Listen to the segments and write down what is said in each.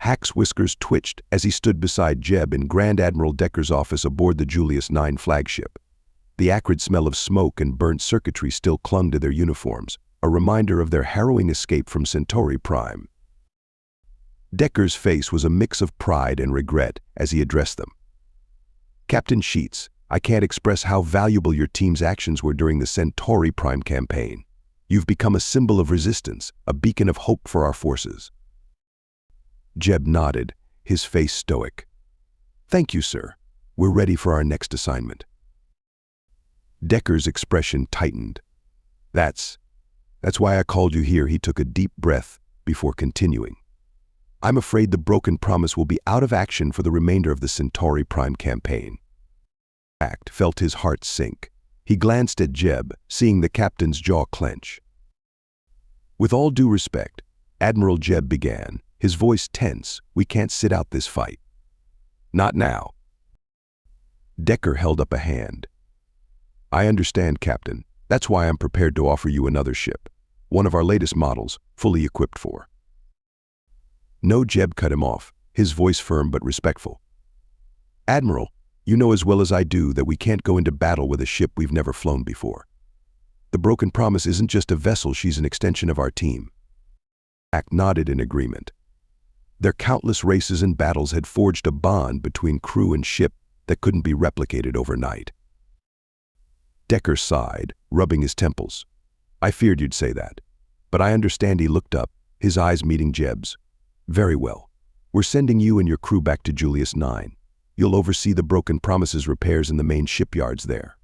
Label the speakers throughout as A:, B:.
A: Hack's whiskers twitched as he stood beside Jeb in Grand Admiral Decker's office aboard the Julius 9 flagship. The acrid smell of smoke and burnt circuitry still clung to their uniforms, a reminder of their harrowing escape from Centauri Prime. Decker's face was a mix of pride and regret as he addressed them. "Captain Sheets, I can't express how valuable your team's actions were during the Centauri Prime campaign. You've become a symbol of resistance, a beacon of hope for our forces." Jeb nodded, his face stoic. "Thank you, sir. We're ready for our next assignment." Decker's expression tightened. That's why I called you here." He took a deep breath before continuing. "I'm afraid the Broken Promise will be out of action for the remainder of the Centauri Prime campaign." Hack felt his heart sink. He glanced at Jeb, seeing the captain's jaw clench. "With all due respect," Admiral Jeb began, his voice tense, "we can't sit out this fight." "Not now." Decker held up a hand. "I understand, Captain. That's why I'm prepared to offer you another ship. One of our latest models, fully equipped for." "No," Jeb cut him off, his voice firm but respectful. "Admiral, you know as well as I do that we can't go into battle with a ship we've never flown before. The Broken Promise isn't just a vessel, she's an extension of our team." Hack nodded in agreement. Their countless races and battles had forged a bond between crew and ship that couldn't be replicated overnight. Decker sighed, rubbing his temples. "I feared you'd say that. But I understand." He looked up, his eyes meeting Jeb's. "Very well. We're sending you and your crew back to Julius 9. You'll oversee the Broken Promise's repairs in the main shipyards there."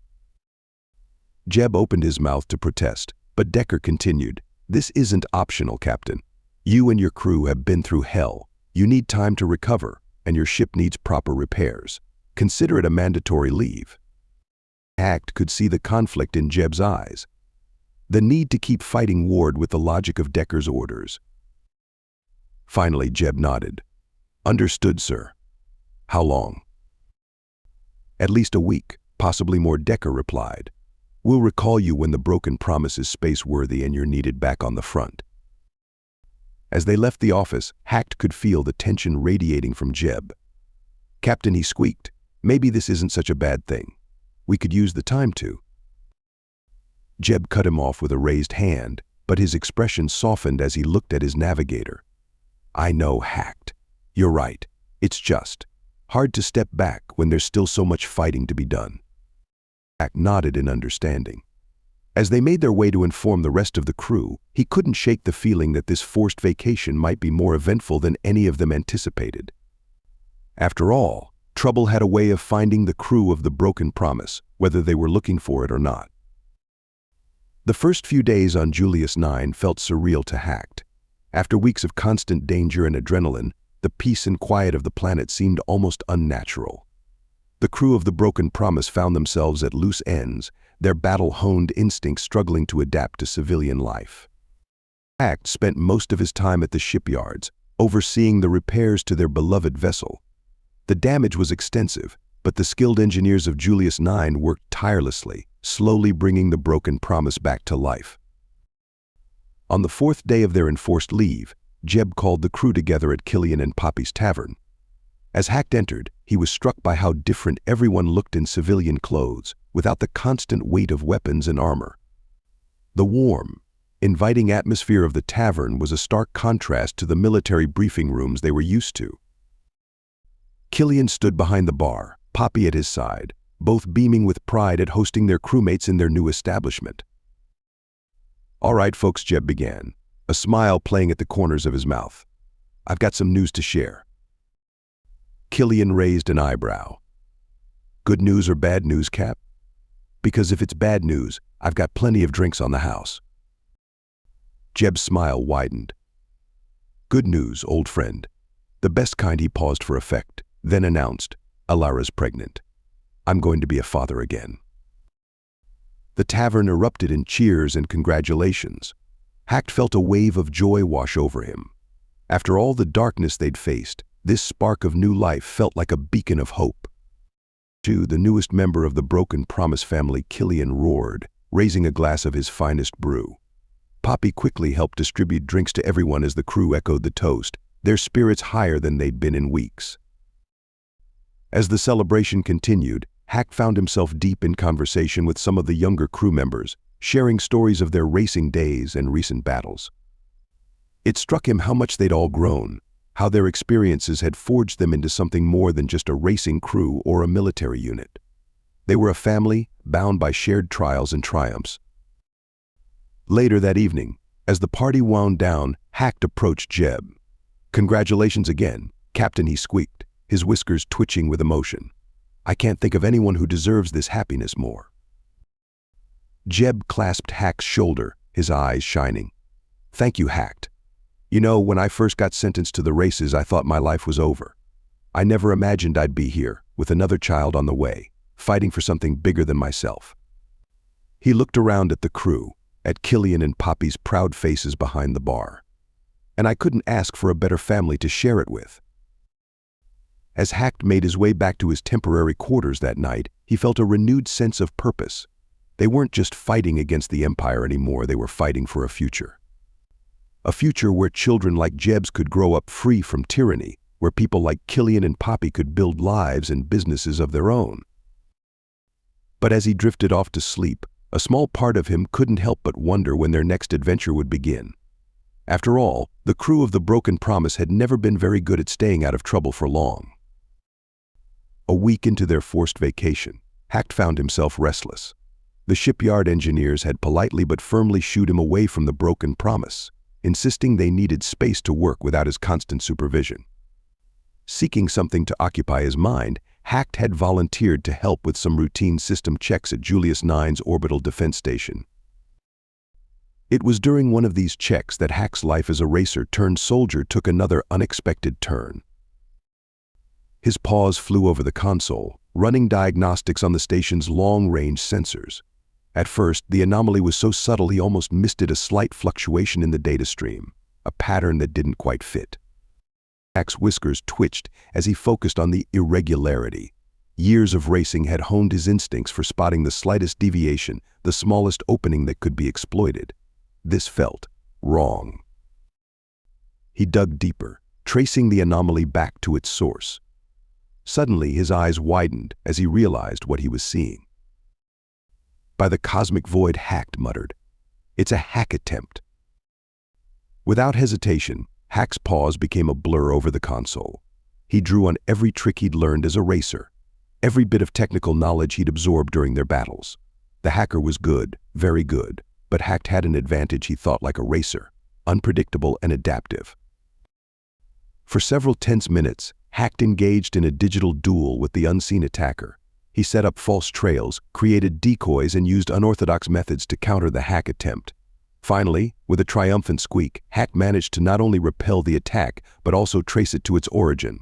A: Jeb opened his mouth to protest, but Decker continued, "This isn't optional, Captain. You and your crew have been through hell. You need time to recover, and your ship needs proper repairs. Consider it a mandatory leave." Hack could see the conflict in Jeb's eyes. The need to keep fighting warred with the logic of Decker's orders. Finally, Jeb nodded. "Understood, sir." "How long?" "At least a week, possibly more," Decker replied. "We'll recall you when the Broken Promise is space-worthy and you're needed back on the front." As they left the office, Hack could feel the tension radiating from Jeb. "Captain," he squeaked, "maybe this isn't such a bad thing. We could use the time to." Jeb cut him off with a raised hand, but his expression softened as he looked at his navigator. "I know, Hack. You're right. It's just hard to step back when there's still so much fighting to be done." Hack nodded in understanding. As they made their way to inform the rest of the crew, he couldn't shake the feeling that this forced vacation might be more eventful than any of them anticipated. After all, trouble had a way of finding the crew of the Broken Promise, whether they were looking for it or not. The first few days on Julius 9 felt surreal to Hack. After weeks of constant danger and adrenaline, the peace and quiet of the planet seemed almost unnatural. The crew of the Broken Promise found themselves at loose ends, their battle-honed instincts struggling to adapt to civilian life. Hack spent most of his time at the shipyards, overseeing the repairs to their beloved vessel. The damage was extensive, but the skilled engineers of Julius 9 worked tirelessly, slowly bringing the Broken Promise back to life. On the fourth day of their enforced leave, Jeb called the crew together at Killian and Poppy's tavern. As Hack entered, he was struck by how different everyone looked in civilian clothes, without the constant weight of weapons and armor. The warm, inviting atmosphere of the tavern was a stark contrast to the military briefing rooms they were used to. Killian stood behind the bar, Poppy at his side, both beaming with pride at hosting their crewmates in their new establishment. "All right, folks," Jeb began, a smile playing at the corners of his mouth. "I've got some news to share." Killian raised an eyebrow. "Good news or bad news, Cap? Because if it's bad news, I've got plenty of drinks on the house." Jeb's smile widened. "Good news, old friend. The best kind." He paused for effect, then announced, "Alara's pregnant. I'm going to be a father again." The tavern erupted in cheers and congratulations. Hack felt a wave of joy wash over him. After all the darkness they'd faced, this spark of new life felt like a beacon of hope. The newest member of the Broken Promise family, Killian, roared, raising a glass of his finest brew. Poppy quickly helped distribute drinks to everyone as the crew echoed the toast, their spirits higher than they'd been in weeks. As the celebration continued, Hack found himself deep in conversation with some of the younger crew members, sharing stories of their racing days and recent battles. It struck him how much they'd all grown, how their experiences had forged them into something more than just a racing crew or a military unit. They were a family, bound by shared trials and triumphs. Later that evening, as the party wound down, Hack approached Jeb. "Congratulations again, Captain," he squeaked, his whiskers twitching with emotion. "I can't think of anyone who deserves this happiness more." Jeb clasped Hack's shoulder, his eyes shining. "Thank you, Hack. You know, when I first got sentenced to the races, I thought my life was over. I never imagined I'd be here, with another child on the way, fighting for something bigger than myself." He looked around at the crew, at Killian and Poppy's proud faces behind the bar. "And I couldn't ask for a better family to share it with." As Hack made his way back to his temporary quarters that night, he felt a renewed sense of purpose. They weren't just fighting against the Empire anymore, they were fighting for a future. A future where children like Jeb's could grow up free from tyranny, where people like Killian and Poppy could build lives and businesses of their own. But as he drifted off to sleep, a small part of him couldn't help but wonder when their next adventure would begin. After all, the crew of the Broken Promise had never been very good at staying out of trouble for long. A week into their forced vacation, Hack found himself restless. The shipyard engineers had politely but firmly shooed him away from the Broken Promise, insisting they needed space to work without his constant supervision. Seeking something to occupy his mind, Hack had volunteered to help with some routine system checks at Julius 9's orbital defense station. It was during one of these checks that Hack's life as a racer turned soldier took another unexpected turn. His paws flew over the console, running diagnostics on the station's long-range sensors. At first, the anomaly was so subtle he almost missed it, a slight fluctuation in the data stream, a pattern that didn't quite fit. Hack's whiskers twitched as he focused on the irregularity. Years of racing had honed his instincts for spotting the slightest deviation, the smallest opening that could be exploited. This felt wrong. He dug deeper, tracing the anomaly back to its source. Suddenly, his eyes widened as he realized what he was seeing. "By the cosmic void," Hack muttered. "It's a hack attempt." Without hesitation, Hack's paws became a blur over the console. He drew on every trick he'd learned as a racer, every bit of technical knowledge he'd absorbed during their battles. The hacker was good, very good, but Hack had an advantage. He thought like a racer, unpredictable and adaptive. For several tense minutes, Hack engaged in a digital duel with the unseen attacker. He set up false trails, created decoys, and used unorthodox methods to counter the hack attempt. Finally, with a triumphant squeak, Hack managed to not only repel the attack, but also trace it to its origin.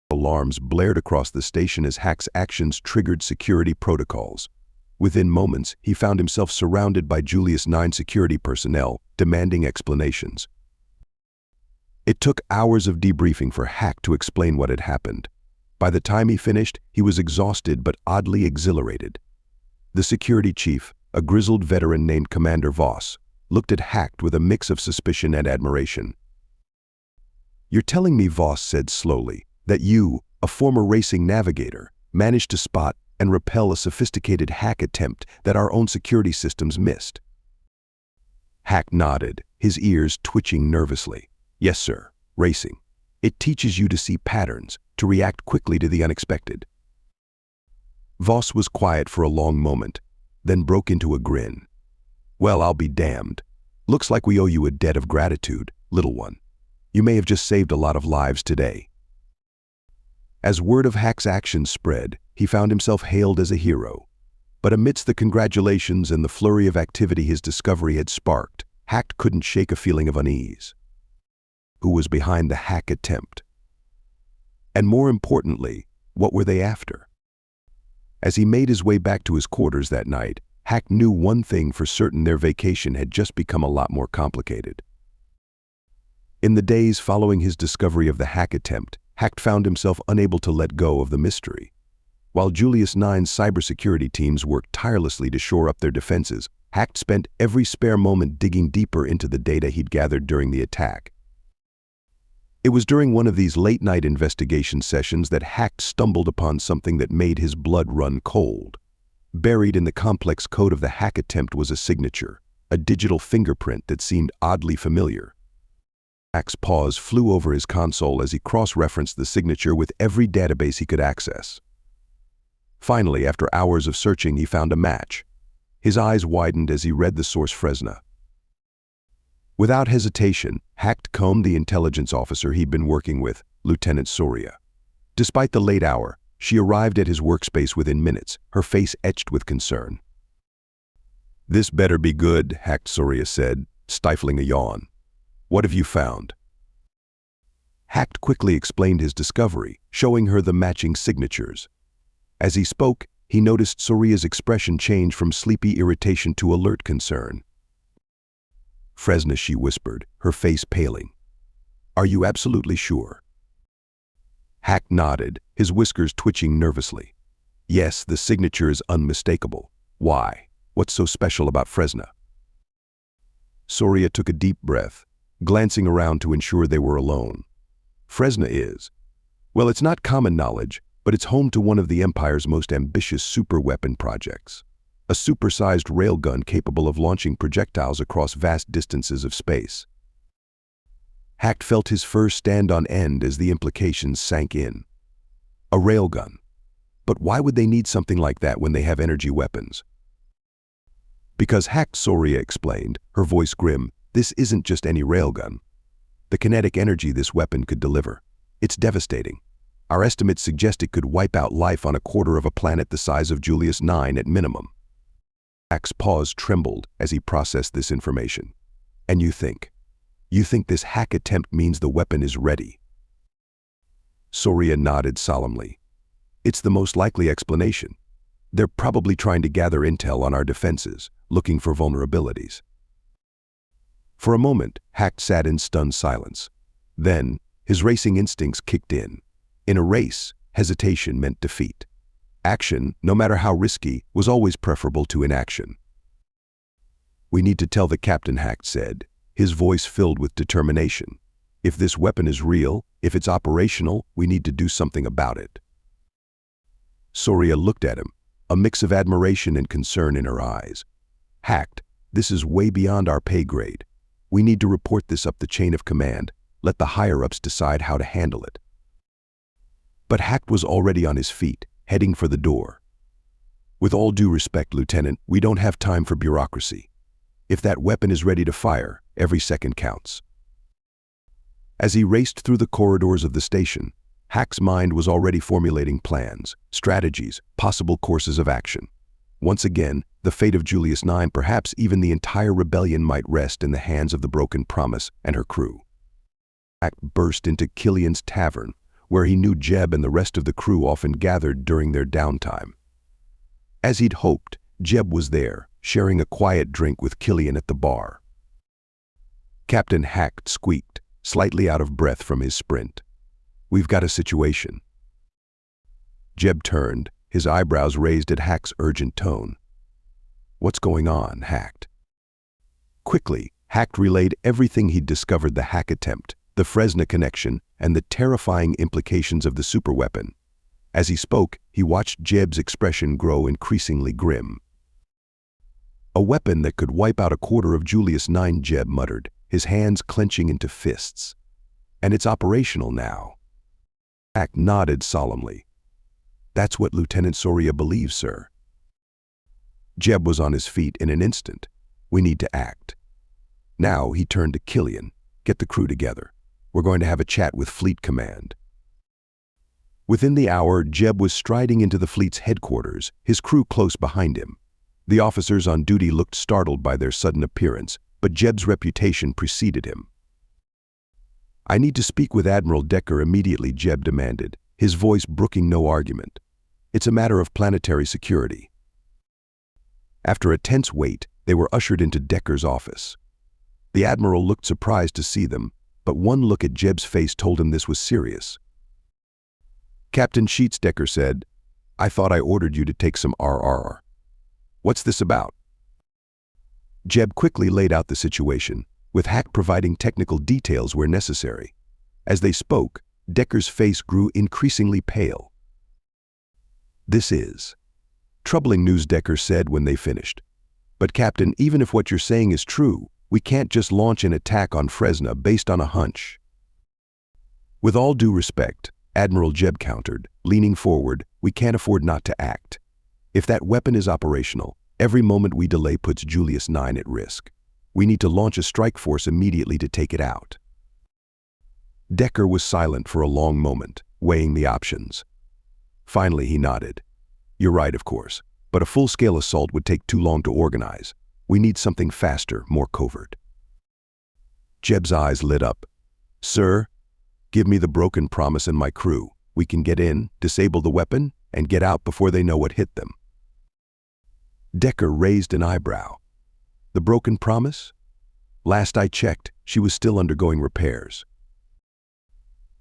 A: Alarms blared across the station as Hack's actions triggered security protocols. Within moments, he found himself surrounded by Julius 9 security personnel, demanding explanations. It took hours of debriefing for Hack to explain what had happened. By the time he finished, he was exhausted but oddly exhilarated. The security chief, a grizzled veteran named Commander Voss, looked at Hack with a mix of suspicion and admiration. "You're telling me," Voss said slowly, "that you, a former racing navigator, managed to spot and repel a sophisticated hack attempt that our own security systems missed?" Hack nodded, his ears twitching nervously. "Yes, sir. Racing. It teaches you to see patterns, to react quickly to the unexpected." Voss was quiet for a long moment, then broke into a grin. "Well, I'll be damned. Looks like we owe you a debt of gratitude, little one. You may have just saved a lot of lives today." As word of Hack's actions spread, he found himself hailed as a hero. But amidst the congratulations and the flurry of activity his discovery had sparked, Hack couldn't shake a feeling of unease. Who was behind the hack attempt? And more importantly, what were they after? As he made his way back to his quarters that night, Hack knew one thing for certain: their vacation had just become a lot more complicated. In the days following his discovery of the hack attempt, Hack found himself unable to let go of the mystery. While Julius 9's cybersecurity teams worked tirelessly to shore up their defenses, Hack spent every spare moment digging deeper into the data he'd gathered during the attack. It was during one of these late-night investigation sessions that Hack stumbled upon something that made his blood run cold. Buried in the complex code of the hack attempt was a signature, a digital fingerprint that seemed oddly familiar. Hack's paws flew over his console as he cross-referenced the signature with every database he could access. Finally, after hours of searching, he found a match. His eyes widened as he read the source Fresna. Without hesitation, Hack combed the intelligence officer he'd been working with, Lieutenant Soria. Despite the late hour, she arrived at his workspace within minutes, her face etched with concern. "This better be good," Hack Soria said, stifling a yawn. "What have you found?" Hack quickly explained his discovery, showing her the matching signatures. As he spoke, he noticed Soria's expression change from sleepy irritation to alert concern. "Fresna," she whispered, her face paling. "Are you absolutely sure?" Hack nodded, his whiskers twitching nervously. "Yes, the signature is unmistakable. Why? What's so special about Fresna?" Soria took a deep breath, glancing around to ensure they were alone. "Fresna is, well, it's not common knowledge, but it's home to one of the Empire's most ambitious superweapon projects. A supersized railgun capable of launching projectiles across vast distances of space." Hack felt his fur stand on end as the implications sank in. A railgun. But why would they need something like that when they have energy weapons? "Because Hack," Soria explained, her voice grim, "this isn't just any railgun. The kinetic energy this weapon could deliver. It's devastating. Our estimates suggest it could wipe out life on a quarter of a planet the size of Julius 9 at minimum." Hack's paws trembled as he processed this information. "And you think this hack attempt means the weapon is ready?" Soria nodded solemnly. "It's the most likely explanation. They're probably trying to gather intel on our defenses, looking for vulnerabilities." For a moment, Hack sat in stunned silence. Then, his racing instincts kicked in. In a race, hesitation meant defeat. Action, no matter how risky, was always preferable to inaction. "We need to tell the captain," Hack said, his voice filled with determination. "If this weapon is real, if it's operational, we need to do something about it." Soria looked at him, a mix of admiration and concern in her eyes. "Hack, this is way beyond our pay grade. We need to report this up the chain of command, let the higher-ups decide how to handle it." But Hack was already on his feet, heading for the door. "With all due respect, Lieutenant, we don't have time for bureaucracy. If that weapon is ready to fire, every second counts." As he raced through the corridors of the station, Hack's mind was already formulating plans, strategies, possible courses of action. Once again, the fate of Julius 9, perhaps even the entire rebellion, might rest in the hands of the Broken Promise and her crew. Hack burst into Killian's tavern, where he knew Jeb and the rest of the crew often gathered during their downtime. As he'd hoped, Jeb was there, sharing a quiet drink with Killian at the bar. Captain Hack squeaked, slightly out of breath from his sprint. "We've got a situation." Jeb turned, his eyebrows raised at Hack's urgent tone. "What's going on, Hack?" Quickly, Hack relayed everything he'd discovered: the hack attempt, the Fresna connection, and the terrifying implications of the superweapon. As he spoke, he watched Jeb's expression grow increasingly grim. "A weapon that could wipe out a quarter of Julius 9, Jeb muttered, his hands clenching into fists. "And it's operational now." Hack nodded solemnly. "That's what Lieutenant Soria believes, sir." Jeb was on his feet in an instant. "We need to act." Now he turned to Killian. "Get the crew together. We're going to have a chat with Fleet Command." Within the hour, Jeb was striding into the fleet's headquarters, his crew close behind him. The officers on duty looked startled by their sudden appearance, but Jeb's reputation preceded him. "I need to speak with Admiral Decker immediately," Jeb demanded, his voice brooking no argument. "It's a matter of planetary security." After a tense wait, they were ushered into Decker's office. The Admiral looked surprised to see them, but one look at Jeb's face told him this was serious. "Captain Sheets," Decker said, "I thought I ordered you to take some RR. What's this about?" Jeb quickly laid out the situation, with Hack providing technical details where necessary. As they spoke, Decker's face grew increasingly pale. "This is troubling news," Decker said when they finished. "But Captain, even if what you're saying is true, we can't just launch an attack on Fresno based on a hunch." "With all due respect," Admiral Jeb countered, leaning forward, "we can't afford not to act. If that weapon is operational, every moment we delay puts Julius 9 at risk. We need to launch a strike force immediately to take it out." Decker was silent for a long moment, weighing the options. Finally, he nodded. "You're right, of course, but a full-scale assault would take too long to organize. We need something faster, more covert." Jeb's eyes lit up. "Sir, give me the broken promise and my crew. We can get in, disable the weapon, and get out before they know what hit them." Decker raised an eyebrow. "The broken promise? Last I checked, she was still undergoing repairs."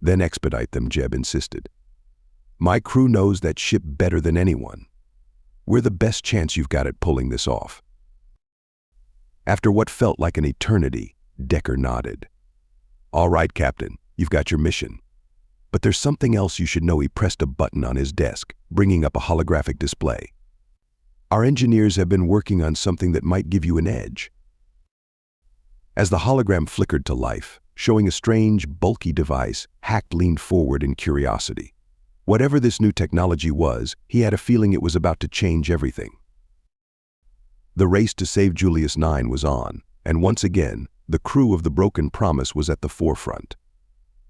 A: "Then expedite them," Jeb insisted. "My crew knows that ship better than anyone. We're the best chance you've got at pulling this off." After what felt like an eternity, Decker nodded. "All right, Captain, you've got your mission. But there's something else you should know." He pressed a button on his desk, bringing up a holographic display. "Our engineers have been working on something that might give you an edge." As the hologram flickered to life, showing a strange, bulky device, Hack leaned forward in curiosity. Whatever this new technology was, he had a feeling it was about to change everything. The race to save Julius 9 was on, and once again, the crew of the Broken Promise was at the forefront.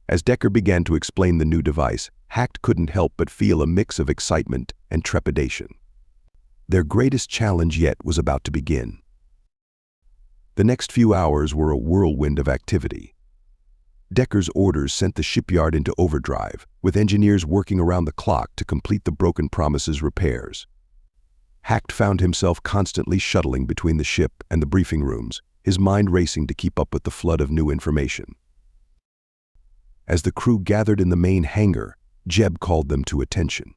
A: As Decker began to explain the new device, Hack couldn't help but feel a mix of excitement and trepidation. Their greatest challenge yet was about to begin. The next few hours were a whirlwind of activity. Decker's orders sent the shipyard into overdrive, with engineers working around the clock to complete the Broken Promise's repairs. Hack found himself constantly shuttling between the ship and the briefing rooms, his mind racing to keep up with the flood of new information. As the crew gathered in the main hangar, Jeb called them to attention.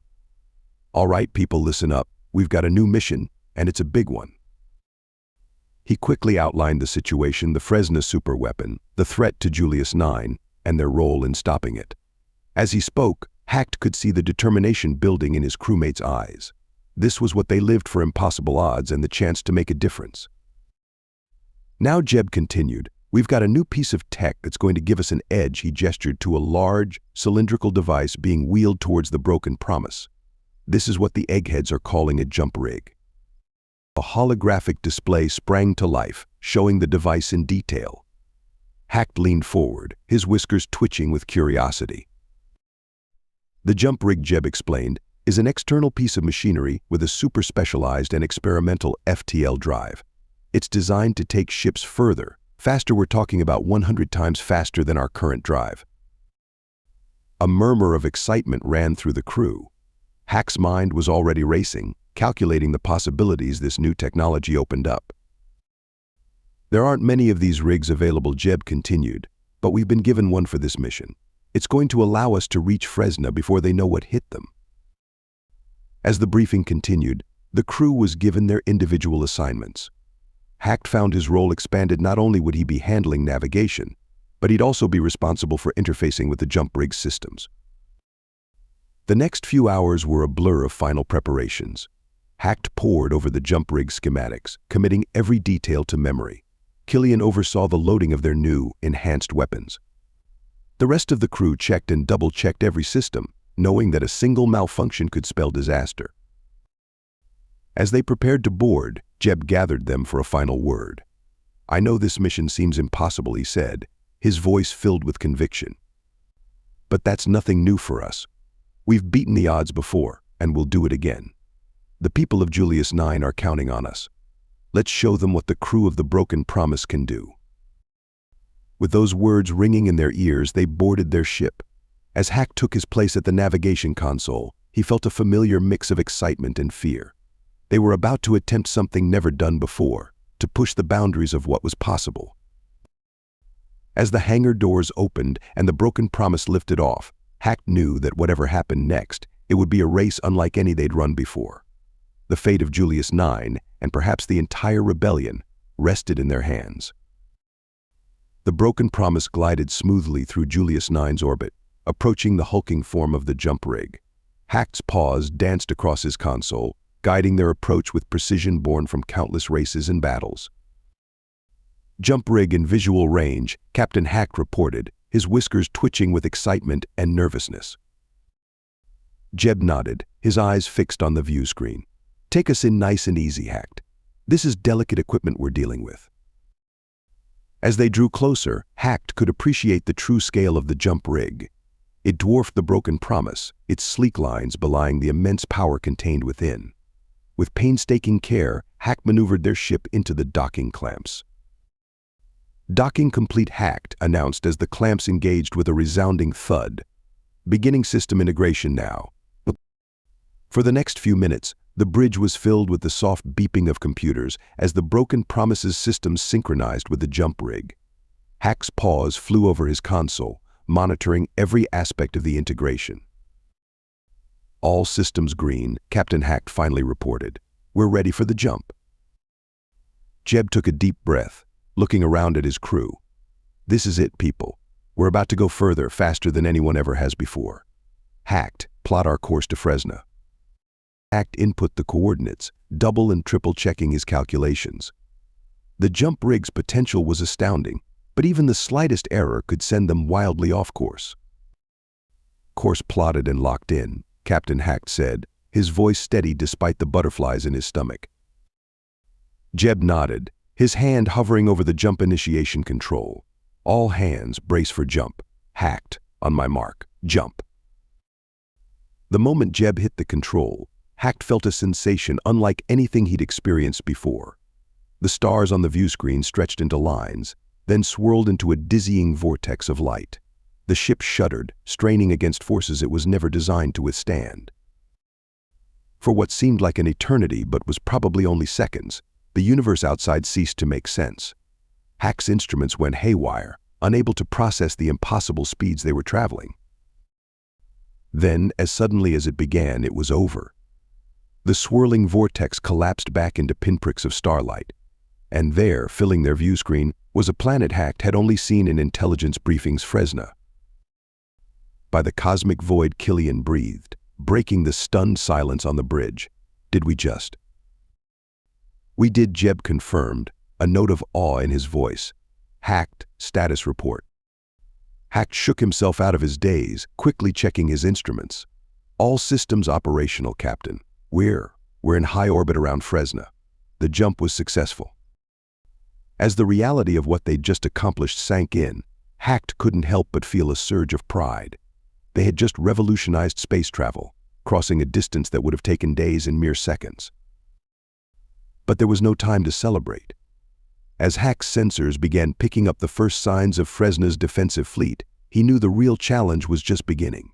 A: "All right, people, listen up. We've got a new mission, and it's a big one." He quickly outlined the situation: the Fresno superweapon, the threat to Julius 9, and their role in stopping it. As he spoke, Hack could see the determination building in his crewmates' eyes. This was what they lived for: impossible odds and the chance to make a difference. Now, Jeb continued, "We've got a new piece of tech that's going to give us an edge." He gestured to a large, cylindrical device being wheeled towards the Broken Promise. "This is what the eggheads are calling a jump rig." A holographic display sprang to life, showing the device in detail. Hack leaned forward, his whiskers twitching with curiosity. "The jump rig," Jeb explained, "is an external piece of machinery with a super specialized and experimental FTL drive. It's designed to take ships further, faster. We're talking about 100 times faster than our current drive." A murmur of excitement ran through the crew. Hack's mind was already racing, calculating the possibilities this new technology opened up. "There aren't many of these rigs available," Jeb continued, "but we've been given one for this mission. It's going to allow us to reach Fresno before they know what hit them." As the briefing continued, the crew was given their individual assignments. Hack found his role expanded. Not only would he be handling navigation, but he'd also be responsible for interfacing with the jump rig systems. The next few hours were a blur of final preparations. Hack pored over the jump rig schematics, committing every detail to memory. Killian oversaw the loading of their new, enhanced weapons. The rest of the crew checked and double-checked every system, knowing that a single malfunction could spell disaster. As they prepared to board, Jeb gathered them for a final word. "I know this mission seems impossible," he said, his voice filled with conviction. "But that's nothing new for us. We've beaten the odds before, and we'll do it again. The people of Julius 9 are counting on us. Let's show them what the crew of the Broken Promise can do." With those words ringing in their ears, they boarded their ship. As Hack took his place at the navigation console, he felt a familiar mix of excitement and fear. They were about to attempt something never done before, to push the boundaries of what was possible. As the hangar doors opened and the Broken Promise lifted off, Hack knew that whatever happened next, it would be a race unlike any they'd run before. The fate of Julius 9, and perhaps the entire rebellion, rested in their hands. The broken promise glided smoothly through Julius 9's orbit, approaching the hulking form of the jump rig. Hacked's paws danced across his console, guiding their approach with precision born from countless races and battles. Jump rig in visual range, Captain Hacked reported, his whiskers twitching with excitement and nervousness. Jeb nodded, his eyes fixed on the view screen. "Take us in nice and easy, Hacked. This is delicate equipment we're dealing with." As they drew closer, Hacked could appreciate the true scale of the jump rig. It dwarfed the broken promise, its sleek lines belying the immense power contained within. With painstaking care, Hacked maneuvered their ship into the docking clamps. "Docking complete, Hacked," announced as the clamps engaged with a resounding thud. "Beginning system integration now." For the next few minutes, the bridge was filled with the soft beeping of computers as the broken promise's systems synchronized with the jump rig. Hack's paws flew over his console, monitoring every aspect of the integration. "All systems green," Captain Hacked finally reported. "We're ready for the jump." Jeb took a deep breath, looking around at his crew. "This is it, people. We're about to go further, faster than anyone ever has before. Hacked, plot our course to Fresno." Hacked input the coordinates, double and triple checking his calculations. The jump rig's potential was astounding, but even the slightest error could send them wildly off course. "Course plotted and locked in," Captain Hacked said, his voice steady despite the butterflies in his stomach. Jeb nodded, his hand hovering over the jump initiation control. "All hands brace for jump. Hacked, on my mark, jump." The moment Jeb hit the control, Hacked felt a sensation unlike anything he'd experienced before. The stars on the view screen stretched into lines, then swirled into a dizzying vortex of light. The ship shuddered, straining against forces it was never designed to withstand. For what seemed like an eternity but was probably only seconds, the universe outside ceased to make sense. Hack's instruments went haywire, unable to process the impossible speeds they were traveling. Then, as suddenly as it began, it was over. The swirling vortex collapsed back into pinpricks of starlight, and there, filling their view screen, was a planet Hacked had only seen in intelligence briefings Fresno. By the cosmic void, Killian breathed, breaking the stunned silence on the bridge. "Did we just?" "We did," Jeb confirmed, a note of awe in his voice. "Hacked, status report." Hacked shook himself out of his daze, quickly checking his instruments. "All systems operational, Captain. We're in high orbit around Fresno. The jump was successful." As the reality of what they'd just accomplished sank in, Hacked couldn't help but feel a surge of pride. They had just revolutionized space travel, crossing a distance that would have taken days in mere seconds. But there was no time to celebrate. As Hack's sensors began picking up the first signs of Fresno's defensive fleet, he knew the real challenge was just beginning.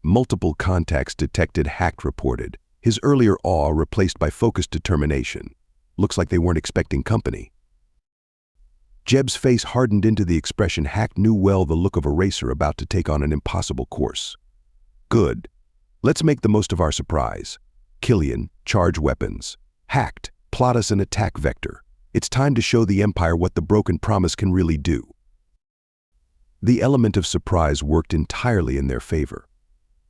A: "Multiple contacts detected," Hacked reported, his earlier awe replaced by focused determination. "Looks like they weren't expecting company." Jeb's face hardened into the expression Hacked knew well, the look of a racer about to take on an impossible course. "Good. Let's make the most of our surprise. Killian, charge weapons. Hacked, plot us an attack vector. It's time to show the Empire what the broken promise can really do." The element of surprise worked entirely in their favor.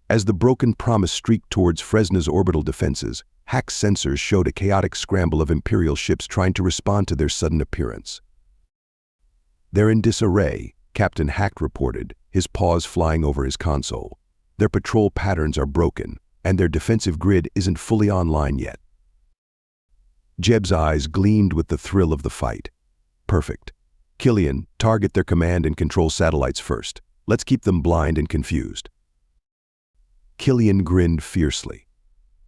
A: As the broken promise streaked towards Fresno's orbital defenses, Hack's sensors showed a chaotic scramble of Imperial ships trying to respond to their sudden appearance. "They're in disarray," Captain Hacked reported, his paws flying over his console. "Their patrol patterns are broken, and their defensive grid isn't fully online yet." Jeb's eyes gleamed with the thrill of the fight. "Perfect. Killian, target their command and control satellites first. Let's keep them blind and confused." Killian grinned fiercely.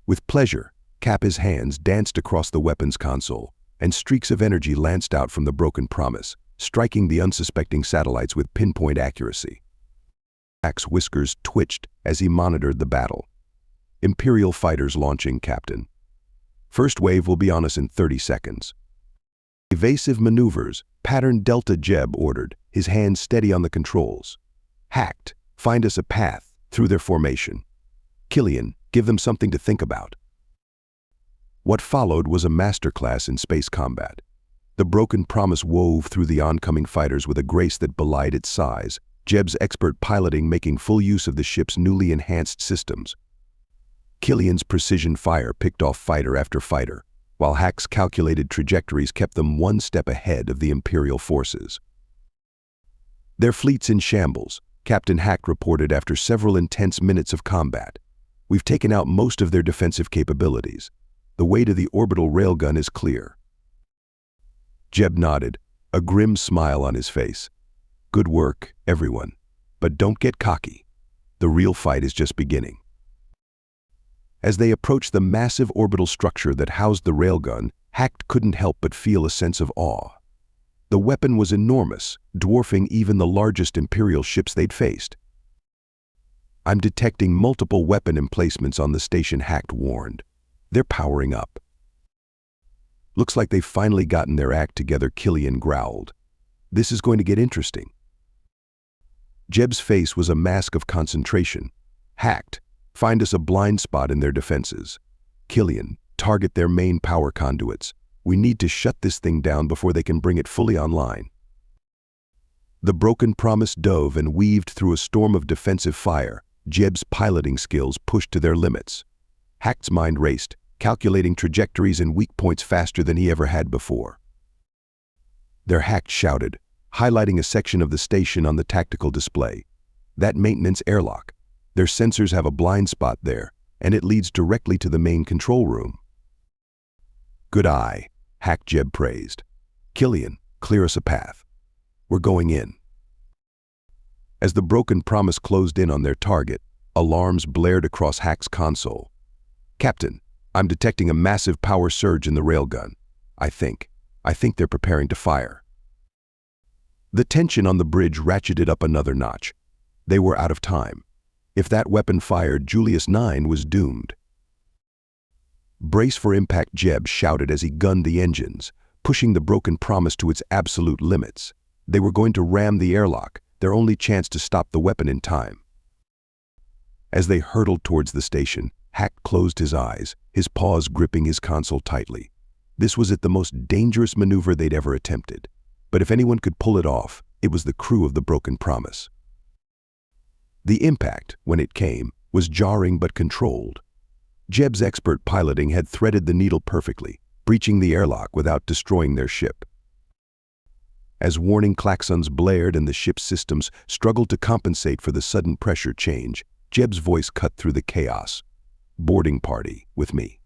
A: With pleasure, Cap's hands danced across the weapons console, and streaks of energy lanced out from the broken promise, striking the unsuspecting satellites with pinpoint accuracy. Hack's whiskers twitched as he monitored the battle. "Imperial fighters launching, Captain. First wave will be on us in 30 seconds. "Evasive maneuvers," Pattern Delta, Jeb ordered, his hands steady on the controls. "Hacked, find us a path through their formation. Killian, give them something to think about." What followed was a masterclass in space combat. The broken promise wove through the oncoming fighters with a grace that belied its size, Jeb's expert piloting making full use of the ship's newly enhanced systems. Killian's precision fire picked off fighter after fighter, while Hack's calculated trajectories kept them one step ahead of the Imperial forces. Their fleet's in shambles, Captain Hack reported after several intense minutes of combat. We've taken out most of their defensive capabilities. The way to the orbital railgun is clear. Jeb nodded, a grim smile on his face. Good work, everyone. But don't get cocky. The real fight is just beginning. As they approached the massive orbital structure that housed the railgun, Hack couldn't help but feel a sense of awe. The weapon was enormous, dwarfing even the largest Imperial ships they'd faced. I'm detecting multiple weapon emplacements on the station, Hack warned. They're powering up. Looks like they've finally gotten their act together, Killian growled. This is going to get interesting. Jeb's face was a mask of concentration. Hacked, find us a blind spot in their defenses. Killian, target their main power conduits. We need to shut this thing down before they can bring it fully online. The broken promise dove and weaved through a storm of defensive fire. Jeb's piloting skills pushed to their limits. Hacked's mind raced, calculating trajectories and weak points faster than he ever had before. Their Hack shouted, highlighting a section of the station on the tactical display. That maintenance airlock. Their sensors have a blind spot there, and it leads directly to the main control room. Good eye, Hack Jeb praised. Killian, clear us a path. We're going in. As the broken promise closed in on their target, alarms blared across Hack's console. Captain, I'm detecting a massive power surge in the railgun. I think they're preparing to fire. The tension on the bridge ratcheted up another notch. They were out of time. If that weapon fired, Julius 9 was doomed. Brace for impact, Jeb shouted as he gunned the engines, pushing the broken promise to its absolute limits. They were going to ram the airlock, their only chance to stop the weapon in time. As they hurtled towards the station, Hack closed his eyes, his paws gripping his console tightly. This was the most dangerous maneuver they'd ever attempted. But if anyone could pull it off, it was the crew of the broken promise. The impact, when it came, was jarring but controlled. Jeb's expert piloting had threaded the needle perfectly, breaching the airlock without destroying their ship. As warning klaxons blared and the ship's systems struggled to compensate for the sudden pressure change, Jeb's voice cut through the chaos. Boarding party, with me.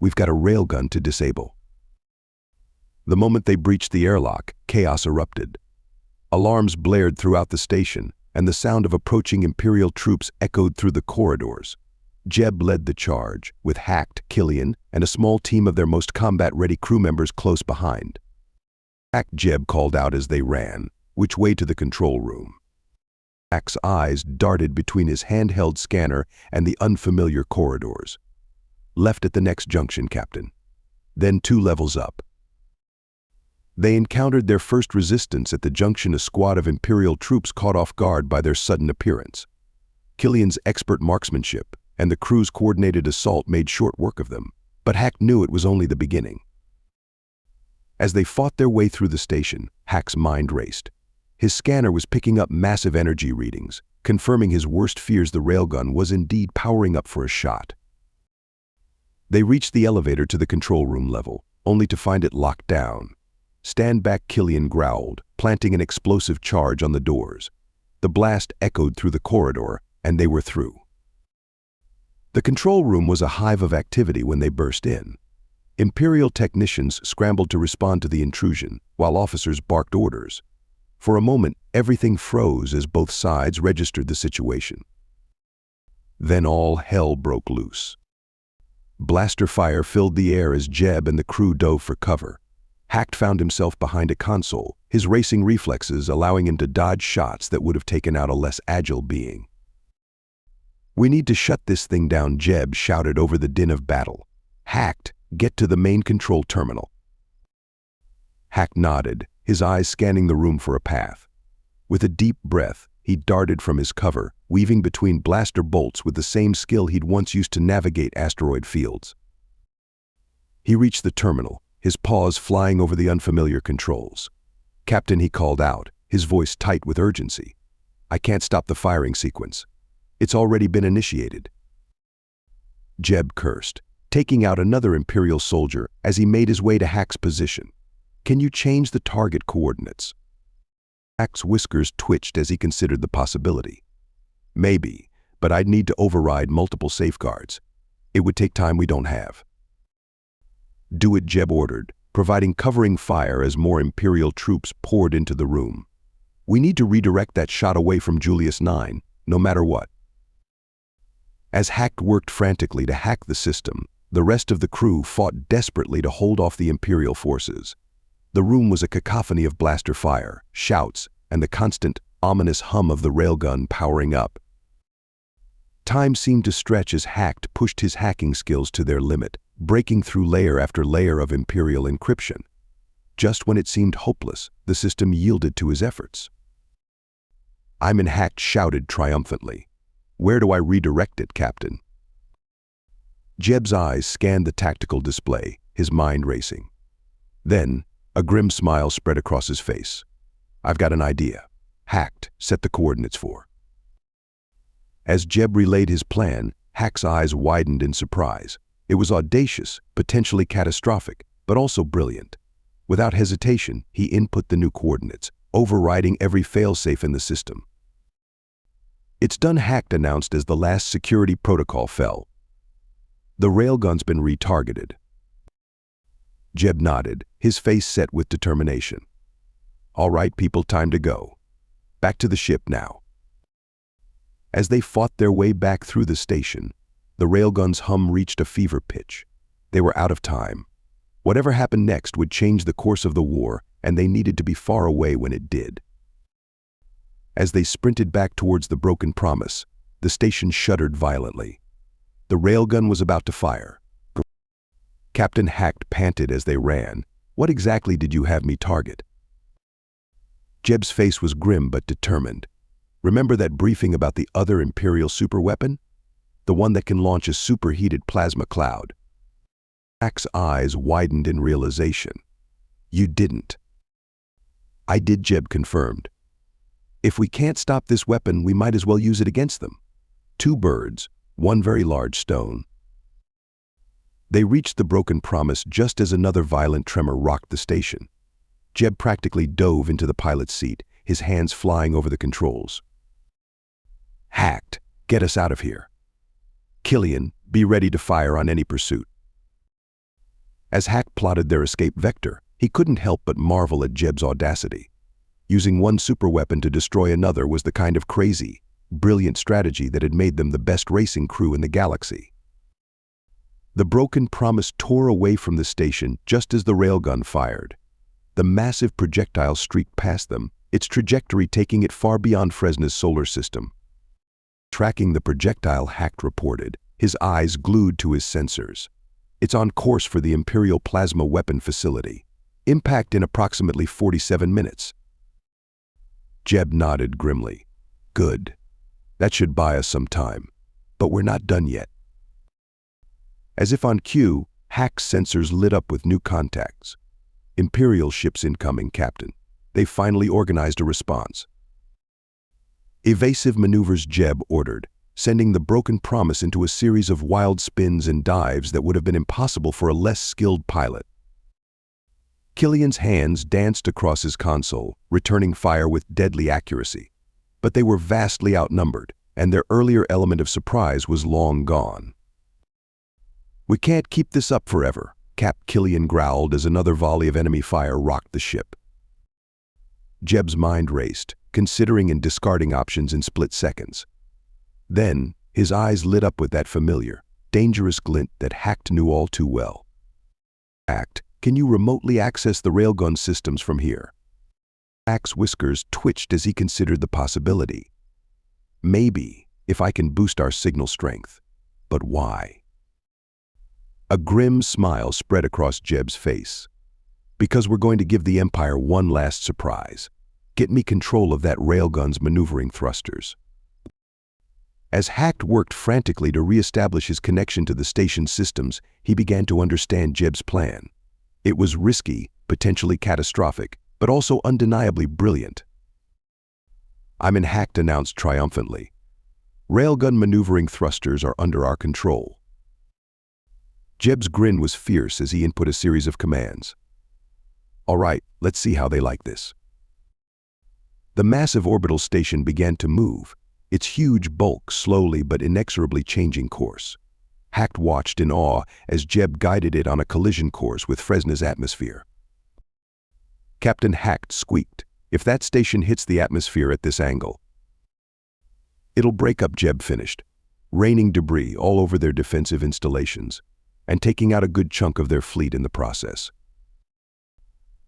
A: We've got a railgun to disable. The moment they breached the airlock, chaos erupted. Alarms blared throughout the station, and the sound of approaching Imperial troops echoed through the corridors. Jeb led the charge, with Hacked, Killian, and a small team of their most combat-ready crew members close behind. Hacked, Jeb called out as they ran, which way to the control room. Hack's eyes darted between his handheld scanner and the unfamiliar corridors. Left at the next junction, Captain. Then 2 levels up. They encountered their first resistance at the junction. A squad of Imperial troops caught off guard by their sudden appearance. Killian's expert marksmanship and the crew's coordinated assault made short work of them, but Hack knew it was only the beginning. As they fought their way through the station, Hack's mind raced. His scanner was picking up massive energy readings, confirming his worst fears: the railgun was indeed powering up for a shot. They reached the elevator to the control room level, only to find it locked down. Stand back, Killian growled, planting an explosive charge on the doors. The blast echoed through the corridor, and they were through. The control room was a hive of activity when they burst in. Imperial technicians scrambled to respond to the intrusion, while officers barked orders. For a moment, everything froze as both sides registered the situation. Then all hell broke loose. Blaster fire filled the air as Jeb and the crew dove for cover. Hacked found himself behind a console, his racing reflexes allowing him to dodge shots that would have taken out a less agile being. "We need to shut this thing down," Jeb shouted over the din of battle. "Hacked, get to the main control terminal." Hack nodded, his eyes scanning the room for a path. With a deep breath, he darted from his cover, weaving between blaster bolts with the same skill he'd once used to navigate asteroid fields. He reached the terminal, his paws flying over the unfamiliar controls. "Captain," he called out, his voice tight with urgency. "I can't stop the firing sequence. It's already been initiated." Jeb cursed, taking out another Imperial soldier as he made his way to Hack's position. "Can you change the target coordinates?" Hack's whiskers twitched as he considered the possibility. "Maybe, but I'd need to override multiple safeguards. It would take time we don't have." "Do it," Jeb ordered, providing covering fire as more Imperial troops poured into the room. "We need to redirect that shot away from Julius 9, no matter what." As Hack worked frantically to hack the system, the rest of the crew fought desperately to hold off the Imperial forces. The room was a cacophony of blaster fire, shouts, and the constant, ominous hum of the railgun powering up. Time seemed to stretch as Hack pushed his hacking skills to their limit, breaking through layer after layer of Imperial encryption. Just when it seemed hopeless, the system yielded to his efforts. "I'm in," Hack shouted triumphantly. "Where do I redirect it, Captain?" Jeb's eyes scanned the tactical display, his mind racing. Then, a grim smile spread across his face. "I've got an idea." Hack set the coordinates for. As Jeb relayed his plan, Hack's eyes widened in surprise. It was audacious, potentially catastrophic, but also brilliant. Without hesitation, he input the new coordinates, overriding every failsafe in the system. "It's done," Hack announced as the last security protocol fell. "The railgun's been retargeted." Jeb nodded, his face set with determination. "All right, people, time to go. Back to the ship now." As they fought their way back through the station, the railgun's hum reached a fever pitch. They were out of time. Whatever happened next would change the course of the war, and they needed to be far away when it did. As they sprinted back towards the broken promise, the station shuddered violently. The railgun was about to fire. Captain Hack panted as they ran. "What exactly did you have me target?" Jeb's face was grim but determined. "Remember that briefing about the other Imperial superweapon? The one that can launch a superheated plasma cloud?" Hack's eyes widened in realization. "You didn't." "I did," Jeb confirmed. "If we can't stop this weapon, we might as well use it against them. Two birds, one very large stone." They reached the broken promise just as another violent tremor rocked the station. Jeb practically dove into the pilot's seat, his hands flying over the controls. "Hacked, get us out of here. Killian, be ready to fire on any pursuit." As Hack plotted their escape vector, he couldn't help but marvel at Jeb's audacity. Using one superweapon to destroy another was the kind of crazy, brilliant strategy that had made them the best racing crew in the galaxy. The broken promise tore away from the station just as the railgun fired. The massive projectile streaked past them, its trajectory taking it far beyond Fresna's solar system. Tracking the projectile, Hack reported, his eyes glued to his sensors. "It's on course for the Imperial Plasma Weapon Facility. Impact in approximately 47 minutes. Jeb nodded grimly. "Good. That should buy us some time. But we're not done yet." As if on cue, Hack's sensors lit up with new contacts. "Imperial ships incoming, Captain. They finally organized a response." "Evasive maneuvers," Jeb ordered, sending the broken promise into a series of wild spins and dives that would have been impossible for a less skilled pilot. Killian's hands danced across his console, returning fire with deadly accuracy. But they were vastly outnumbered, and their earlier element of surprise was long gone. "We can't keep this up forever," Cap Killian growled as another volley of enemy fire rocked the ship. Jeb's mind raced, considering and discarding options in split seconds. Then, his eyes lit up with that familiar, dangerous glint that Hack knew all too well. "Hack, can you remotely access the railgun systems from here?" Hack's whiskers twitched as he considered the possibility. "Maybe, if I can boost our signal strength. But why?" A grim smile spread across Jeb's face. "Because we're going to give the Empire one last surprise. Get me control of that railgun's maneuvering thrusters." As Hack worked frantically to re-establish his connection to the station's systems, he began to understand Jeb's plan. It was risky, potentially catastrophic, but also undeniably brilliant. "I'm in," Hacked announced triumphantly. "Railgun maneuvering thrusters are under our control." Jeb's grin was fierce as he input a series of commands. "All right, let's see how they like this." The massive orbital station began to move, its huge bulk slowly but inexorably changing course. Hacked watched in awe as Jeb guided it on a collision course with Fresna's atmosphere. Captain Hacked squeaked, "If that station hits the atmosphere at this angle, it'll break up," Jeb finished, raining debris all over their defensive installations and taking out a good chunk of their fleet in the process.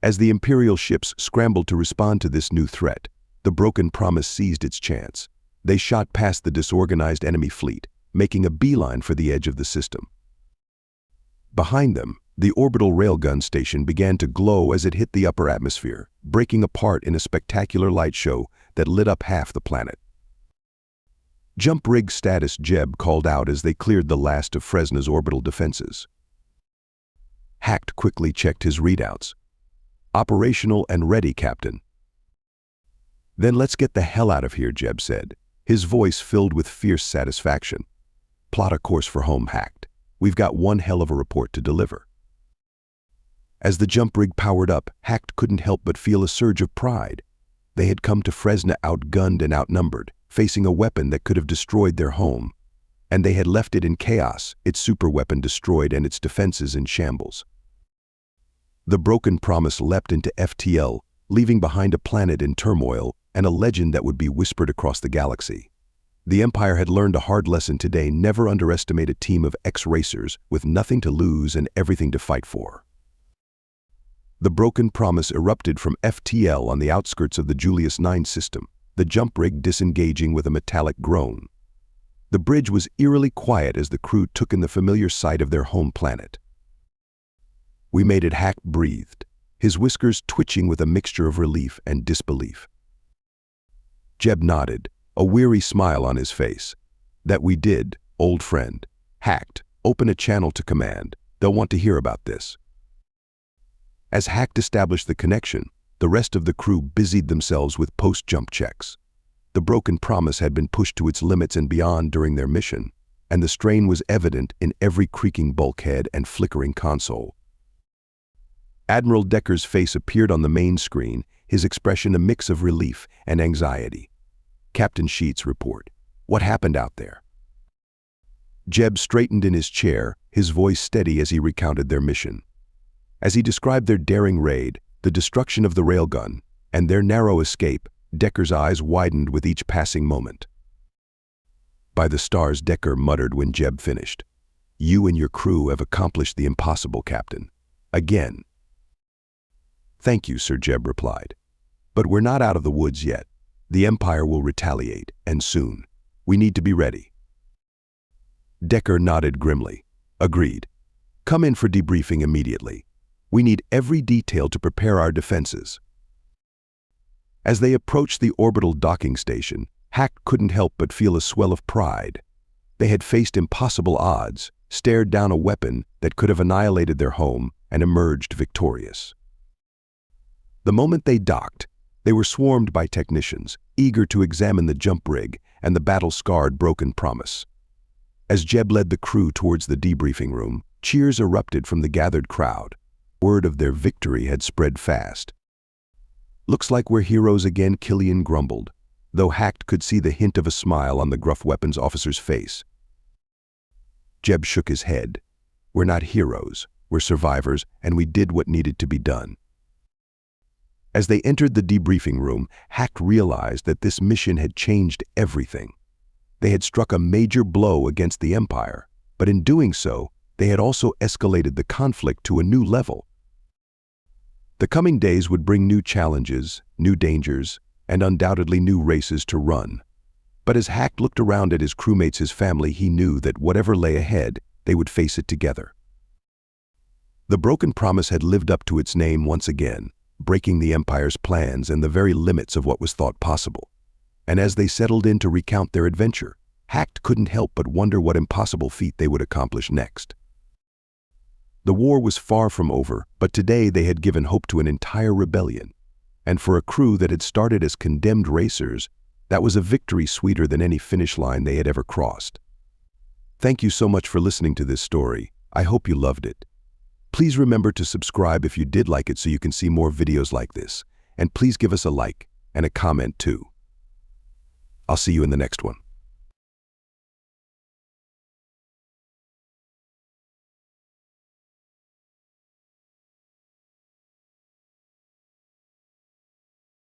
A: As the Imperial ships scrambled to respond to this new threat, the Broken Promise seized its chance. They shot past the disorganized enemy fleet, making a beeline for the edge of the system. Behind them, the orbital railgun station began to glow as it hit the upper atmosphere, breaking apart in a spectacular light show that lit up half the planet. "Jump rig status," Jeb called out as they cleared the last of Fresna's orbital defenses. Hacked quickly checked his readouts. "Operational and ready, Captain." "Then let's get the hell out of here," Jeb said, his voice filled with fierce satisfaction. "Plot a course for home, Hacked. We've got one hell of a report to deliver." As the jump rig powered up, Hacked couldn't help but feel a surge of pride. They had come to Fresna outgunned and outnumbered, facing a weapon that could have destroyed their home. And they had left it in chaos, its superweapon destroyed and its defenses in shambles. The Broken Promise leapt into FTL, leaving behind a planet in turmoil and a legend that would be whispered across the galaxy. The Empire had learned a hard lesson today: never underestimate a team of ex-racers with nothing to lose and everything to fight for. The Broken Promise erupted from FTL on the outskirts of the Julius 9 system, the jump rig disengaging with a metallic groan. The bridge was eerily quiet as the crew took in the familiar sight of their home planet. "We made it," Hacked breathed, his whiskers twitching with a mixture of relief and disbelief. Jeb nodded, a weary smile on his face. "That we did, old friend." Hacked, "Open a channel to command. They'll want to hear about this." As Hacked established the connection, the rest of the crew busied themselves with post-jump checks. The Broken Promise had been pushed to its limits and beyond during their mission, and the strain was evident in every creaking bulkhead and flickering console. Admiral Decker's face appeared on the main screen, his expression a mix of relief and anxiety. "Captain Sheets, report. What happened out there?" Jeb straightened in his chair, his voice steady as he recounted their mission. As he described their daring raid, the destruction of the railgun, and their narrow escape, Decker's eyes widened with each passing moment. "By the stars," Decker muttered when Jeb finished. "You and your crew have accomplished the impossible, Captain. Again." "Thank you, Sir," Jeb replied. "But we're not out of the woods yet. The Empire will retaliate, and soon. We need to be ready." Decker nodded grimly. "Agreed. Come in for debriefing immediately. We need every detail to prepare our defenses." As they approached the orbital docking station, Hacked couldn't help but feel a swell of pride. They had faced impossible odds, stared down a weapon that could have annihilated their home, and emerged victorious. The moment they docked, they were swarmed by technicians, eager to examine the jump rig and the battle-scarred Broken Promise. As Jeb led the crew towards the debriefing room, cheers erupted from the gathered crowd. Word of their victory had spread fast. "Looks like we're heroes again," Killian grumbled, though Hacked could see the hint of a smile on the gruff weapons officer's face. Jeb shook his head. "We're not heroes, we're survivors, and we did what needed to be done." As they entered the debriefing room, Hacked realized that this mission had changed everything. They had struck a major blow against the Empire, but in doing so, they had also escalated the conflict to a new level. The coming days would bring new challenges, new dangers, and undoubtedly new races to run. But as Hacked looked around at his crewmates, his family, he knew that whatever lay ahead, they would face it together. The Broken Promise had lived up to its name once again, breaking the Empire's plans and the very limits of what was thought possible. And as they settled in to recount their adventure, Hacked couldn't help but wonder what impossible feat they would accomplish next. The war was far from over, but today they had given hope to an entire rebellion. And for a crew that had started as condemned racers, that was a victory sweeter than any finish line they had ever crossed. Thank you so much for listening to this story. I hope you loved it. Please remember to subscribe if you did like it so you can see more videos like this. And please give us a like and a comment too. I'll see you in the next one.